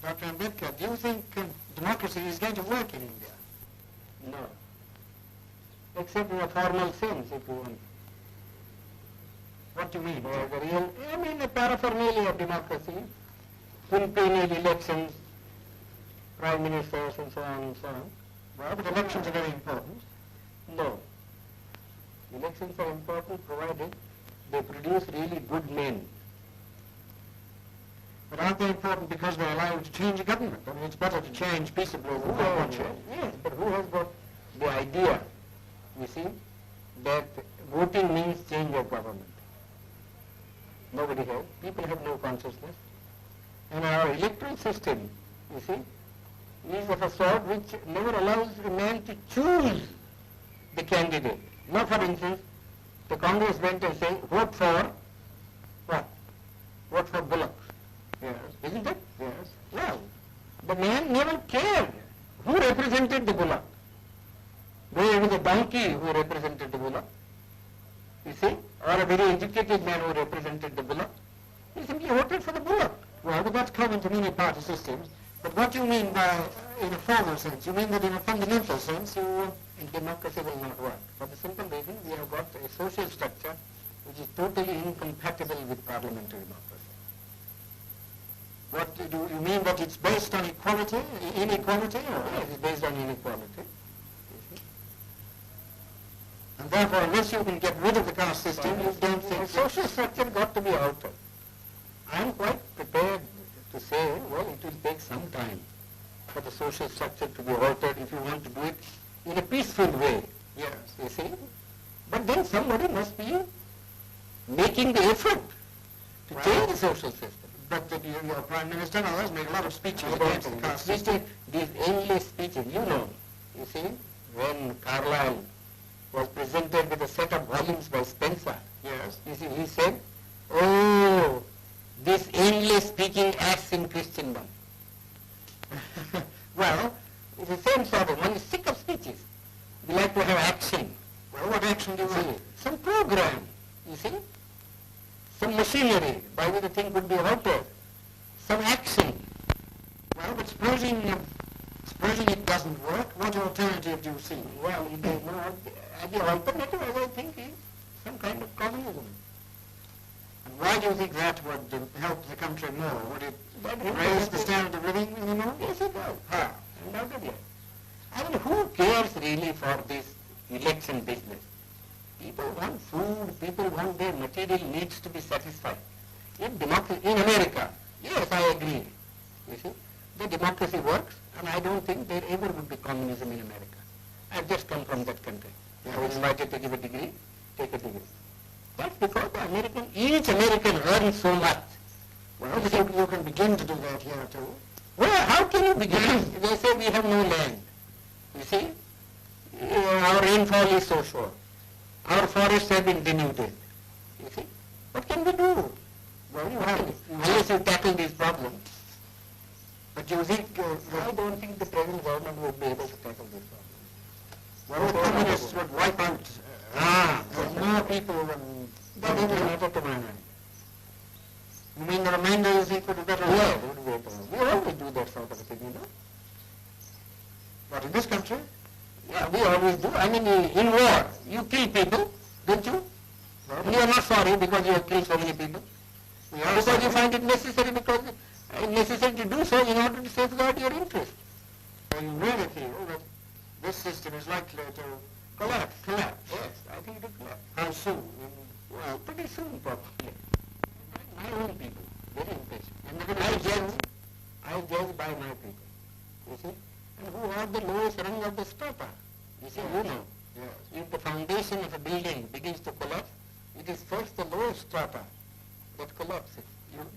Dr. Ambedkar, do you think democracy is going to work in India? No. Except in a formal sense, if you want. What do you mean? The real, I mean, the paraphernalia of democracy, quinquennial elections, prime ministers, and so on and so on. Well, but elections are very important. No. Elections are important provided they produce really good men. But aren't they important because they allow you to change a government? I mean, it's better to change peaceably than not change. Yes, but who has got the idea, you see, that voting means change of government? Nobody has. People have no consciousness. And our electoral system, you see, is of a sort which never allows a man to choose the candidate. Now, for instance, the Congress went and said, vote for what? Vote for Bullock. Yes. Isn't it? Yes. Well, the man never cared who represented the Bullock. Though it was a donkey who represented the Bullock, you see, or a very educated man who represented the Bullock, he simply voted for the Bullock. Well, but that's common to many party systems. But what do you mean by, in a formal sense? You mean that in a fundamental sense, Democracy will not work. For the simple reason, we have got a social structure which is totally incompatible with parliamentary democracy. what do you mean that it's based on equality, inequality? Or? Yes, it's based on inequality. And therefore, unless you can get rid of the caste system, you don't think... The social structure got to be altered. I am quite prepared to say, well, it will take some time for the social structure to be altered if you want to do it in a peaceful way. Yes. You see? But then somebody must be making the effort to change the social system. But your Prime Minister and others make a lot of speeches About against the caste system. these endless speeches, you know, you see, when Carlyle was presented with a set of volumes by Spencer, Yes. you see, he said, oh, this endless speaking acts in Christendom. Well, It's the same sort of, one is sick of speeches. We like to have action. well, what action do you want? Some program, you see, some machinery by which the thing could be altered, some action. Well, but supposing it doesn't work, what alternative do you see? Well, the alternative, as I think, is some kind of communism. And why do you think that would help the country more? Would it That would raise help the it. standard of living anymore? Yes, it does. How? Undoubtedly. I mean, who cares really for this election business? People want food, people want their material needs to be satisfied. In democracy, in America, yes, I agree. You see, the democracy works, and I don't think there ever would be communism in America. I've just come from that country. I was invited to give a degree, take a degree. That's because each American earns so much. Well, you can begin to do that here too. Well, how can you begin? They say we have no land. You see, our rainfall is so short. Our forests have been denuded. You see, what can we do? Well, Unless you tackle these problems. But do you think... I don't think the present government would be able to tackle these problems. well, the communists would wipe out more people than... That doesn't matter to my mind. You mean the remainder you think would be better? Yeah, it would be better. We always do that sort of a thing, you know. But in this country? Yeah, we always do. I mean, in war, you kill people, don't you? And you are not sorry because you have killed so many people. Because you find it necessary to do so in order to safeguard your interest. So you really feel that this system is likely to Collapse. Yes, I think it will collapse. how soon? Well, pretty soon probably. My own people, very impatient. And I judge by my people, you see. And who are the lowest rung of the strata? You see, you know. Yes. If the foundation of a building begins to collapse, it is first the lowest strata that collapses.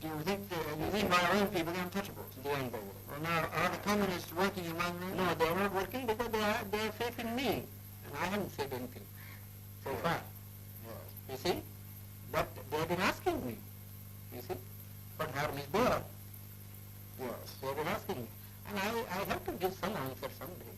Do you think you mean by our own people, the untouchables? The unbelievable. Well, now, are the communists working among them? No, they are not working because they have faith in me. And I haven't said anything so far. Yes. You see? But they have been asking me. You see? What harm is there? Yes. They have been asking me. And I have to give some answer someday.